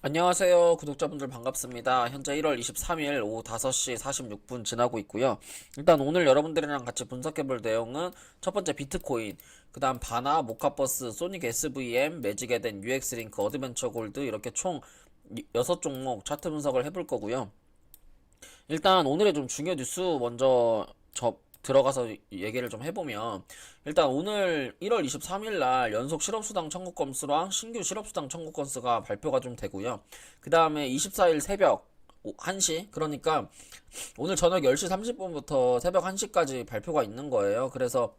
안녕하세요. 구독자분들 반갑습니다. 현재 1월 23일 오후 5시 46분 지나고 있고요. 일단 오늘 여러분들이랑 같이 분석해볼 내용은 첫 번째 비트코인, 그 다음 바나, 모카버스, 소닉 SVM, 매직 에덴, UX링크, 어드벤처 골드 이렇게 총 6종목 차트 분석을 해볼 거고요. 일단 오늘의 좀 중요 뉴스 먼저 들어가서 얘기를 좀 해보면, 일단 오늘 1월 23일 날 연속 실업수당 청구 건수랑 신규 실업수당 청구 건수가 발표가 좀 되고요. 그 다음에 24일 새벽 1시, 그러니까 오늘 저녁 10시 30분부터 새벽 1시까지 발표가 있는 거예요. 그래서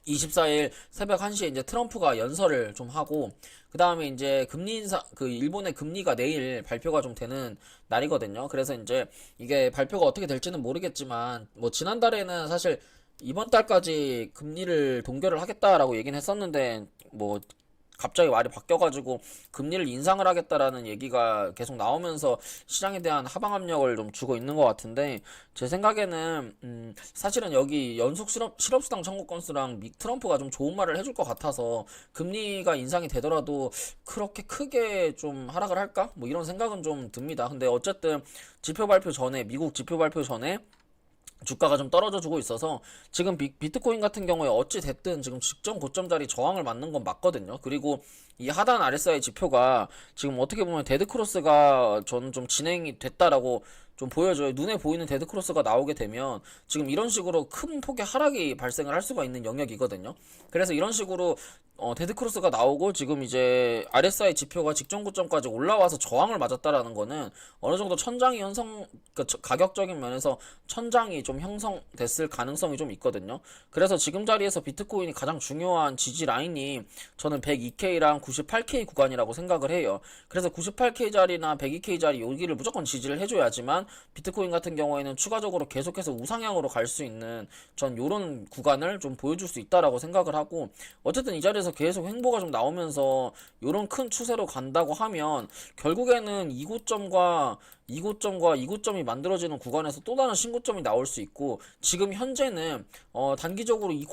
24일 새벽 1시에 이제 트럼프가 연설을 좀 하고, 그 다음에 이제 금리 인상, 그 일본의 금리가 내일 발표가 좀 되는 날이거든요. 그래서 이제 이게 발표가 어떻게 될지는 모르겠지만, 뭐 지난달에는 사실 이번 달까지 금리를 동결을 하겠다라고 얘기는 했었는데, 뭐 갑자기 말이 바뀌어가지고 금리를 인상을 하겠다라는 얘기가 계속 나오면서 시장에 대한 하방 압력을 좀 주고 있는 것 같은데, 제 생각에는 사실은 여기 연속 실업수당 청구 건수랑 트럼프가 좀 좋은 말을 해줄 것 같아서 금리가 인상이 되더라도 그렇게 크게 좀 하락을 할까? 뭐 이런 생각은 좀 듭니다. 근데 어쨌든 지표 발표 전에, 미국 지표 발표 전에 주가가 좀 떨어져 주고 있어서 지금 비트코인 같은 경우에 어찌 됐든 지금 직전 고점 자리 저항을 맞는 건 맞거든요. 그리고 이 하단 RSI 지표가 지금 어떻게 보면 데드크로스가 저는 좀 진행이 됐다라고 좀 보여져요. 눈에 보이는 데드크로스가 나오게 되면 지금 이런 식으로 큰 폭의 하락이 발생을 할 수가 있는 영역이거든요. 그래서 이런 식으로 데드크로스가 나오고 지금 이제 RSI 지표가 직전 고점까지 올라와서 저항을 맞았다라는 거는 어느 정도 천장이 그러니까 가격적인 면에서 천장이 좀 형성됐을 가능성이 좀 있거든요. 그래서 지금 자리에서 비트코인이 가장 중요한 지지 라인이 저는 102K랑 98K 구간이라고 생각을 해요. 그래서 98K 자리나 102K 자리 여기를 무조건 지지를 해줘야지만 비트코인 같은 경우에는 추가적으로 계속해서 우상향으로 갈 수 있는 전 요런 구간을 좀 보여줄 수 있다라고 생각을 하고, 어쨌든 이 자리에서 계속 횡보가 좀 나오면서 요런 큰 추세로 간다고 하면 결국에는 이고점이 만들어지는 구간에서 또 다른 신고점이 나올 수 있고, 지금 현재는 단기적으로 이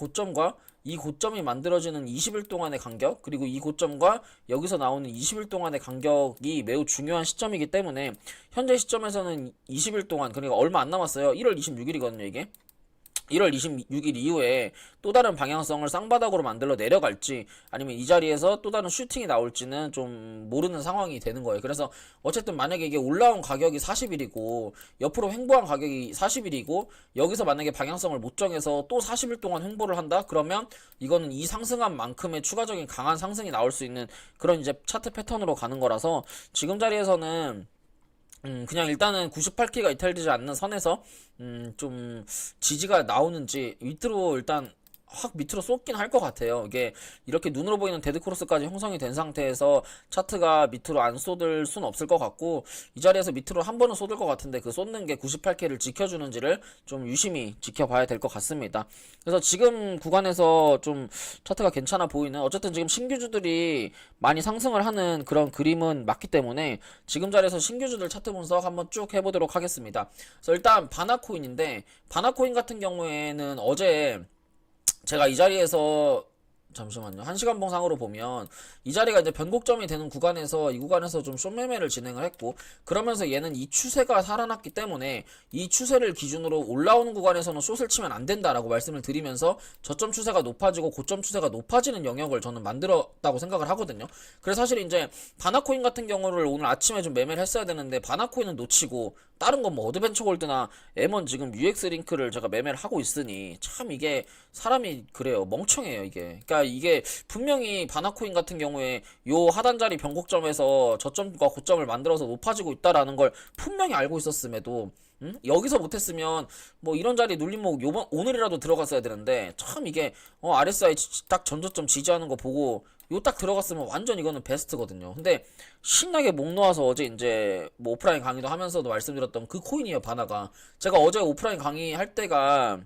고점이 만들어지는 20일 동안의 간격, 그리고 이 고점과 여기서 나오는 20일 동안의 간격이 매우 중요한 시점이기 때문에 현재 시점에서는 20일 동안, 그러니까 얼마 안 남았어요. 1월 26일이거든요 이게. 1월 26일 이후에 또 다른 방향성을 쌍바닥으로 만들어 내려갈지 아니면 이 자리에서 또 다른 슈팅이 나올지는 좀 모르는 상황이 되는 거예요. 그래서 어쨌든 만약에 이게 올라온 가격이 40일이고 옆으로 횡보한 가격이 40일이고 여기서 만약에 방향성을 못 정해서 또 40일 동안 횡보를 한다? 그러면 이거는 이 상승한 만큼의 추가적인 강한 상승이 나올 수 있는 그런 이제 차트 패턴으로 가는 거라서 지금 자리에서는 그냥 일단은 98K가 이탈되지 않는 선에서 좀 지지가 나오는지 밑으로 일단 확 밑으로 쏟긴 할 것 같아요. 이게 이렇게 눈으로 보이는 데드크로스까지 형성이 된 상태에서 차트가 밑으로 안 쏟을 순 없을 것 같고, 이 자리에서 밑으로 한 번은 쏟을 것 같은데 그 쏟는 게 98K를 지켜주는지를 좀 유심히 지켜봐야 될 것 같습니다. 그래서 지금 구간에서 좀 차트가 괜찮아 보이는, 어쨌든 지금 신규주들이 많이 상승을 하는 그런 그림은 맞기 때문에 지금 자리에서 신규주들 차트 분석 한번 쭉 해보도록 하겠습니다. 그래서 일단 바나코인인데, 바나코인 같은 경우에는 어제 제가 이 자리에서 잠시만요. 1시간 봉상으로 보면 이 자리가 이제 변곡점이 되는 구간에서 이 구간에서 좀 숏매매를 진행을 했고, 그러면서 얘는 이 추세가 살아났기 때문에 이 추세를 기준으로 올라오는 구간에서는 숏을 치면 안 된다라고 말씀을 드리면서 저점 추세가 높아지고 고점 추세가 높아지는 영역을 저는 만들었다고 생각을 하거든요. 그래서 사실 이제 바나코인 같은 경우를 오늘 아침에 좀 매매를 했어야 되는데 바나코인은 놓치고 다른 건 뭐 어드벤처 골드나 M1 지금 UX 링크를 제가 매매를 하고 있으니 참 이게 사람이 그래요. 멍청해요 이게. 그러니까 이게 분명히 바나코인 같은 경우에 요 하단자리 변곡점에서 저점과 고점을 만들어서 높아지고 있다라는 걸 분명히 알고 있었음에도 여기서 못했으면 뭐 이런 자리 눌림목 오늘이라도 들어갔어야 되는데, 참 이게 RSI 딱 전저점 지지하는 거 보고 요 딱 들어갔으면 완전 이거는 베스트거든요. 근데 신나게 목 놓아서 어제 이제 뭐 오프라인 강의도 하면서도 말씀드렸던 그 코인이에요, 바나가. 제가 어제 오프라인 강의 할 때가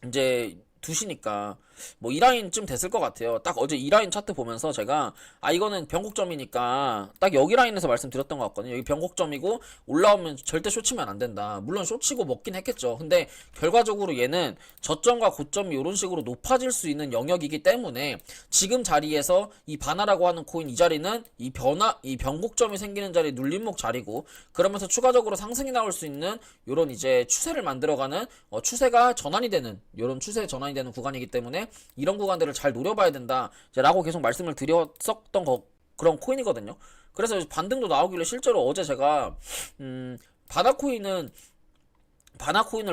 이제 2시니까 뭐 이 라인쯤 됐을 것 같아요. 딱 어제 이 라인 차트 보면서 제가 이거는 변곡점이니까 딱 여기 라인에서 말씀드렸던 것 같거든요. 여기 변곡점이고 올라오면 절대 쇼치면 안 된다. 물론 쇼치고 먹긴 했겠죠. 근데 결과적으로 얘는 저점과 고점이 이런 식으로 높아질 수 있는 영역이기 때문에 지금 자리에서 이 바나라고 하는 코인 이 자리는 이 변곡점이 생기는 자리 눌림목 자리고, 그러면서 추가적으로 상승이 나올 수 있는 요런 이제 추세를 만들어가는 추세가 전환이 되는 요런 추세 전환이 되는 구간이기 때문에 이런 구간들을 잘 노려봐야 된다 라고 계속 말씀을 드렸었던 그런 코인이거든요. 그래서 반등도 나오길래 실제로 어제 제가 바나코인을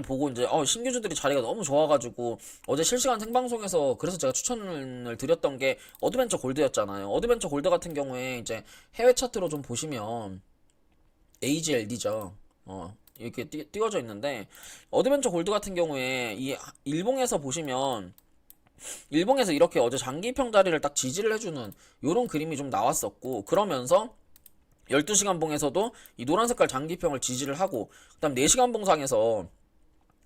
보고 이제 신규주들이 자리가 너무 좋아가지고 어제 실시간 생방송에서 그래서 제가 추천을 드렸던 게 어드벤처 골드였잖아요. 어드벤처 골드 같은 경우에 이제 해외 차트로 좀 보시면 AGLD죠. 이렇게 띄워져 있는데, 어드벤처 골드 같은 경우에 이 일봉에서 보시면 일봉에서 이렇게 어제 장기평 자리를 딱 지지를 해주는 요런 그림이 좀 나왔었고, 그러면서 12시간 봉에서도 이 노란 색깔 장기평을 지지를 하고, 그 다음 4시간 봉상에서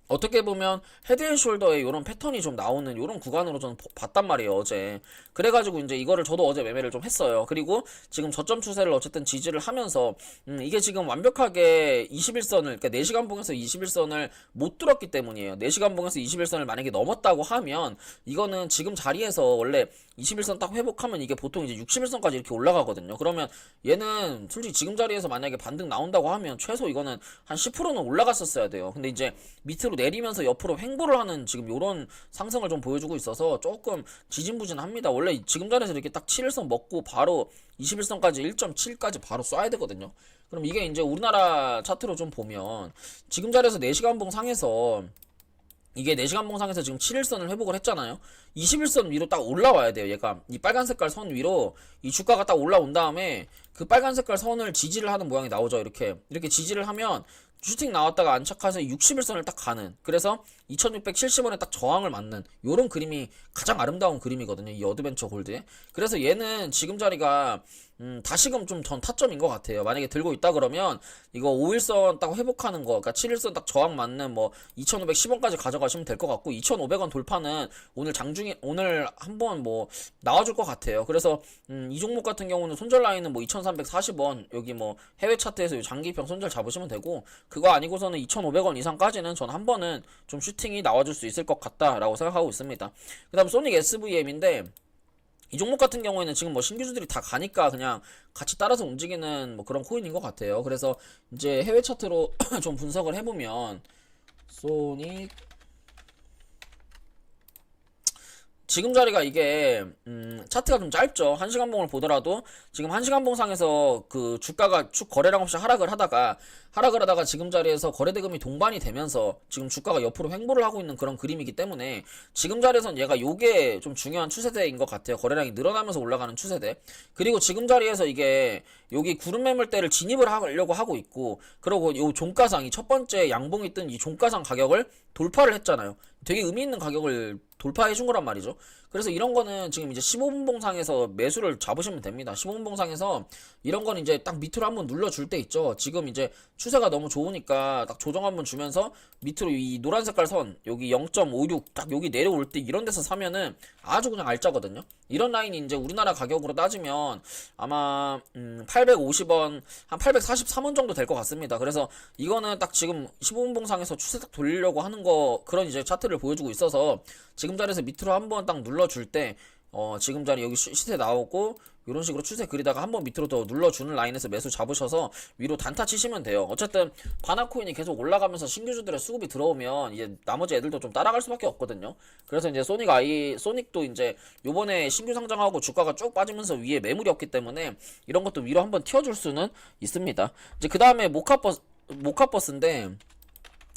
어떻게 보면 헤드앤숄더에 이런 패턴이 좀 나오는 이런 구간으로 저는 봤단 말이에요, 어제. 그래가지고 이제 이거를 저도 어제 매매를 좀 했어요. 그리고 지금 저점 추세를 어쨌든 지지를 하면서 이게 지금 완벽하게 21선을, 그러니까 4시간 봉에서 21선을 못 뚫었기 때문이에요. 4시간 봉에서 21선을 만약에 넘었다고 하면 이거는 지금 자리에서 원래 21선 딱 회복하면 이게 보통 이제 61선까지 이렇게 올라가거든요. 그러면 얘는 솔직히 지금 자리에서 만약에 반등 나온다고 하면 최소 이거는 한 10%는 올라갔었어야 돼요. 근데 이제 밑으로 내리면서 옆으로 횡보를 하는 지금 요런 상승을 좀 보여주고 있어서 조금 지진부진합니다. 원래 지금 자리에서 이렇게 딱 7일선 먹고 바로 21선까지 1.7까지 바로 쏴야 되거든요. 그럼 이게 이제 우리나라 차트로 좀 보면 지금 자리에서 4시간 봉 상에서 이게 4시간 봉상에서 지금 7일선을 회복을 했잖아요. 21선 위로 딱 올라와야 돼요. 얘가 이 빨간 색깔 선 위로 이 주가가 딱 올라온 다음에 그 빨간 색깔 선을 지지를 하는 모양이 나오죠. 이렇게 지지를 하면 슈팅 나왔다가 안착해서 61선을 딱 가는, 그래서 2670원에 딱 저항을 맞는 요런 그림이 가장 아름다운 그림이거든요, 이 어드벤처 골드에. 그래서 얘는 지금 자리가 다시금 좀 전 타점인 것 같아요. 만약에 들고 있다 그러면 이거 5일선 딱 회복하는 거, 그러니까 7일선 딱 저항 맞는 뭐 2510원까지 가져가시면 될 것 같고, 2500원 돌파는 오늘 한번 뭐 나와줄 것 같아요. 그래서 이 종목 같은 경우는 손절 라인은 뭐 2340원, 여기 뭐 해외 차트에서 장기평 손절 잡으시면 되고, 그거 아니고서는 2,500원 이상까지는 전 한 번은 좀 슈팅이 나와줄 수 있을 것 같다라고 생각하고 있습니다. 그 다음 소닉 SVM인데, 이 종목 같은 경우에는 지금 뭐 신규주들이 다 가니까 그냥 같이 따라서 움직이는 뭐 그런 코인인 것 같아요. 그래서 이제 해외 차트로 좀 분석을 해보면, 소닉 지금 자리가 이게 차트가 좀 짧죠. 1시간 봉을 보더라도 지금 1시간 봉상에서 그 주가가 쭉 거래량 없이 하락을 하다가 지금 자리에서 거래대금이 동반이 되면서 지금 주가가 옆으로 횡보를 하고 있는 그런 그림이기 때문에 지금 자리에선 얘가 요게 좀 중요한 추세대인 것 같아요. 거래량이 늘어나면서 올라가는 추세대. 그리고 지금 자리에서 이게 여기 구름 매물대를 진입을 하려고 하고 있고, 그리고 요 종가상, 이 첫 번째 양봉이 뜬 이 종가상 가격을 돌파를 했잖아요. 되게 의미 있는 가격을 돌파해 준 거란 말이죠. 그래서 이런 거는 지금 이제 15분 봉상에서 매수를 잡으시면 됩니다. 15분 봉상에서 이런 건 이제 딱 밑으로 한번 눌러줄 때 있죠. 지금 이제 추세가 너무 좋으니까 딱 조정 한번 주면서 밑으로 이 노란 색깔 선 여기 0.56 딱 여기 내려올 때 이런 데서 사면은 아주 그냥 알짜거든요. 이런 라인이 이제 우리나라 가격으로 따지면 아마 850원, 한 843원 정도 될 것 같습니다. 그래서 이거는 딱 지금 15분 봉상에서 추세 딱 돌리려고 하는 거, 그런 이제 차트를 보여주고 있어서 지금 자리에서 밑으로 한번 딱 눌러줄 때 지금 자리 여기 시세 나오고 이런 식으로 추세 그리다가 한번 밑으로 더 눌러주는 라인에서 매수 잡으셔서 위로 단타 치시면 돼요. 어쨌든 바나코인이 계속 올라가면서 신규주들의 수급이 들어오면 이제 나머지 애들도 좀 따라갈 수밖에 없거든요. 그래서 이제 소닉도 이제 요번에 신규 상장하고 주가가 쭉 빠지면서 위에 매물이 없기 때문에 이런 것도 위로 한번 튀어줄 수는 있습니다. 이제 그 다음에 모카버스인데,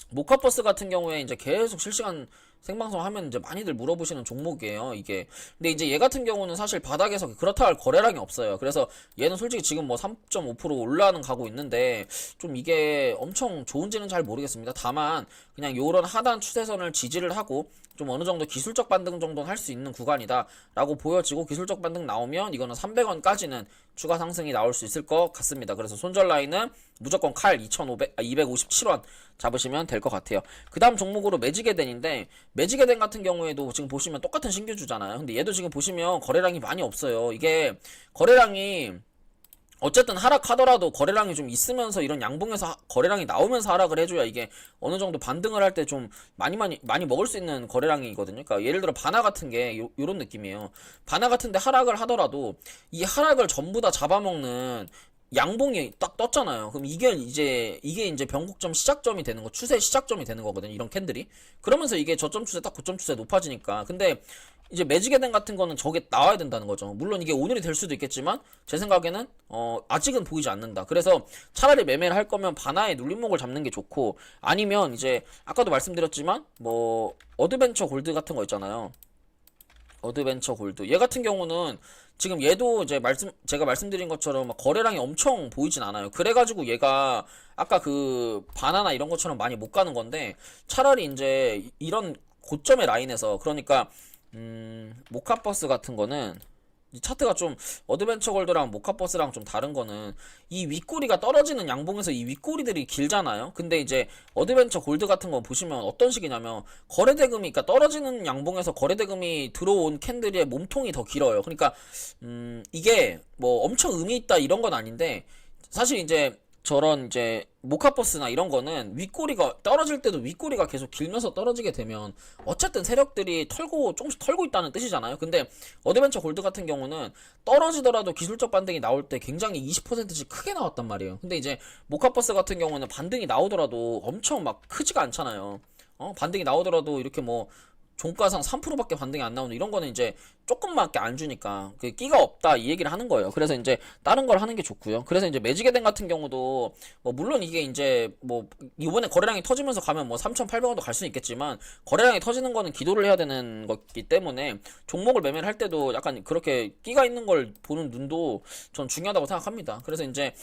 모카버스 같은 경우에 이제 계속 실시간 생방송 하면 이제 많이들 물어보시는 종목이에요, 이게. 근데 이제 얘 같은 경우는 사실 바닥에서 그렇다 할 거래량이 없어요. 그래서 얘는 솔직히 지금 뭐 3.5% 올라는 가고 있는데 좀 이게 엄청 좋은지는 잘 모르겠습니다. 다만 그냥 요런 하단 추세선을 지지를 하고 좀 어느 정도 기술적 반등 정도는 할 수 있는 구간이다 라고 보여지고, 기술적 반등 나오면 이거는 300원까지는 추가 상승이 나올 수 있을 것 같습니다. 그래서 손절 라인은 무조건 칼 257원 잡으시면 될 것 같아요. 그 다음 종목으로 매직에덴인데, 매직에덴 같은 경우에도 지금 보시면 똑같은 신규주잖아요. 근데 얘도 지금 보시면 거래량이 많이 없어요. 이게 거래량이 어쨌든 하락하더라도 거래량이 좀 있으면서 이런 양봉에서 거래량이 나오면서 하락을 해줘야 이게 어느 정도 반등을 할 때 좀 많이 먹을 수 있는 거래량이거든요. 그러니까 예를 들어 바나 같은 게 요런 느낌이에요. 바나 같은데 하락을 하더라도 이 하락을 전부 다 잡아먹는 양봉이 딱 떴잖아요. 그럼 이게 이제 변곡점 시작점이 되는 거, 추세 시작점이 되는 거거든요. 이런 캔들이. 그러면서 이게 저점 추세 딱 고점 추세 높아지니까. 근데 이제 매직에덴 같은 거는 저게 나와야 된다는 거죠. 물론 이게 오늘이 될 수도 있겠지만 제 생각에는 아직은 보이지 않는다. 그래서 차라리 매매를 할 거면 바나의 눌림목을 잡는 게 좋고, 아니면 이제 아까도 말씀드렸지만 뭐 어드벤처 골드 같은 거 있잖아요. 어드벤처 골드. 얘 같은 경우는 지금 얘도 이제 제가 말씀드린 것처럼 막 거래량이 엄청 보이진 않아요. 그래가지고 얘가 아까 그 바나나 이런 것처럼 많이 못 가는 건데, 차라리 이제 이런 고점의 라인에서, 그러니까 모카버스 같은 거는 이 차트가 좀 어드벤처 골드랑 모카버스랑 좀 다른 거는 이 윗꼬리가 떨어지는 양봉에서 이 윗꼬리들이 길잖아요. 근데 이제 어드벤처 골드 같은 거 보시면 어떤 식이냐면 거래대금이, 그러니까 떨어지는 양봉에서 거래대금이 들어온 캔들의 몸통이 더 길어요. 그러니까 이게 뭐 엄청 의미 있다 이런 건 아닌데, 사실 이제 저런 이제 모카버스나 이런 거는 윗꼬리가 떨어질 때도 윗꼬리가 계속 길면서 떨어지게 되면 어쨌든 세력들이 조금씩 털고 있다는 뜻이잖아요. 근데 어드벤처 골드 같은 경우는 떨어지더라도 기술적 반등이 나올 때 굉장히 20%씩 크게 나왔단 말이에요. 근데 이제 모카버스 같은 경우는 반등이 나오더라도 엄청 막 크지가 않잖아요. 반등이 나오더라도 이렇게 뭐 종가상 3%밖에 반등이 안 나오는 이런 거는 이제 조금밖에 안 주니까 그 끼가 없다 이 얘기를 하는 거예요. 그래서 이제 다른 걸 하는 게 좋고요. 그래서 이제 매직에덴 같은 경우도 뭐 물론 이게 이제 뭐 이번에 거래량이 터지면서 가면 뭐 3,800원도 갈 수는 있겠지만, 거래량이 터지는 거는 기도를 해야 되는 거기 때문에 종목을 매매를 할 때도 약간 그렇게 끼가 있는 걸 보는 눈도 전 중요하다고 생각합니다. 그래서 이제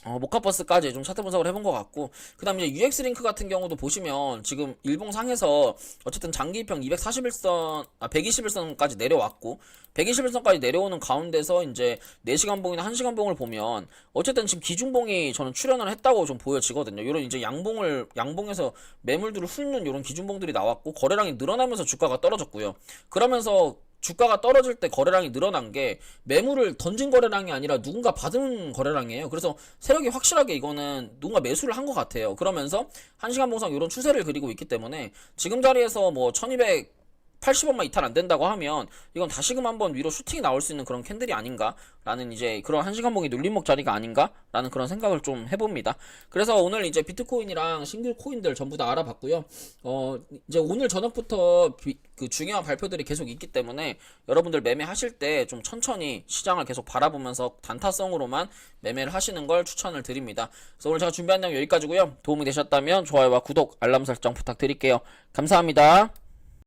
모카버스까지 좀 차트 분석을 해본 것 같고, 그 다음에 이제 UX링크 같은 경우도 보시면 지금 일봉상에서 어쨌든 장기평 121선까지 내려왔고, 121선까지 내려오는 가운데서 이제 4시간봉이나 1시간봉을 보면 어쨌든 지금 기준봉이 저는 출현을 했다고 좀 보여지거든요. 요런 이제 양봉에서 매물들을 훑는 요런 기준봉들이 나왔고, 거래량이 늘어나면서 주가가 떨어졌고요. 그러면서 주가가 떨어질 때 거래량이 늘어난 게 매물을 던진 거래량이 아니라 누군가 받은 거래량이에요. 그래서 세력이 확실하게 이거는 누군가 매수를 한 것 같아요. 그러면서 1시간 봉상 이런 추세를 그리고 있기 때문에 지금 자리에서 뭐 1280원만 이탈 안 된다고 하면 이건 다시금 한번 위로 슈팅이 나올 수 있는 그런 캔들이 아닌가라는, 이제 그런 1시간 봉이 눌림목 자리가 아닌가라는 그런 생각을 좀 해봅니다. 그래서 오늘 이제 비트코인이랑 신규 코인들 전부 다 알아봤고요. 이제 오늘 저녁부터 그 중요한 발표들이 계속 있기 때문에 여러분들 매매하실 때 좀 천천히 시장을 계속 바라보면서 단타성으로만 매매를 하시는 걸 추천을 드립니다. 그래서 오늘 제가 준비한 내용 여기까지고요. 도움이 되셨다면 좋아요와 구독, 알람 설정 부탁드릴게요. 감사합니다.